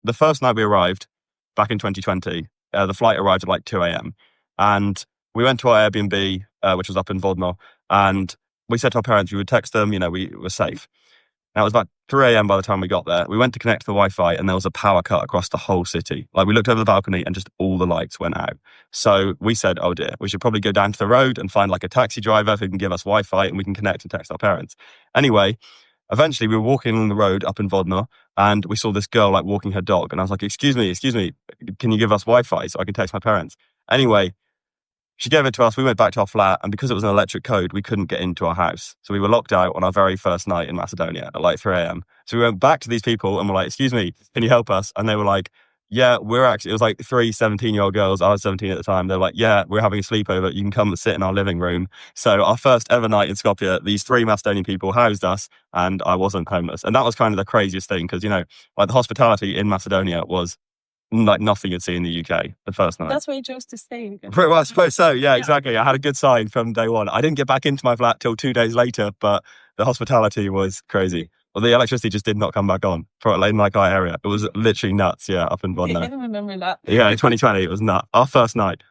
the first night we arrived back in 2020, the flight arrived at like 2 a.m. And we went to our Airbnb, which was up in Vodno, and we said to our parents we would text them, we were safe. Now, it was about 3 a.m. by the time we got there. We went to connect to the Wi-Fi and there was a power cut across the whole city. Like, we looked over the balcony and just all the lights went out. So we said, oh dear, we should probably go down to the road and find like a taxi driver who can give us Wi-Fi and we can connect and text our parents. Anyway, eventually we were walking along the road up in Vodno and we saw this girl like walking her dog. And I was like, excuse me, can you give us Wi-Fi so I can text my parents? Anyway, she gave it to us. We went back to our flat, and because it was an electric code, we couldn't get into our house. So we were locked out on our very first night in Macedonia at like 3 a.m. So we went back to these people and were like, excuse me, can you help us? And they were like, yeah, it was like 3 17-year-old girls. I was 17 at the time. They're like, yeah, we're having a sleepover. You can come and sit in our living room. So our first ever night in Skopje, these 3 Macedonian people housed us and I wasn't homeless. And that was kind of the craziest thing because, like the hospitality in Macedonia was like nothing you'd see in the UK the first night. That's why you chose to stay. Pretty well, I suppose so. Yeah, exactly. I had a good sign from day one. I didn't get back into my flat till 2 days later, but the hospitality was crazy. Well, the electricity just did not come back on for like our area. It was literally nuts. Yeah, up in Vodno. I don't remember that. Yeah, in 2020, it was nuts. Our first night.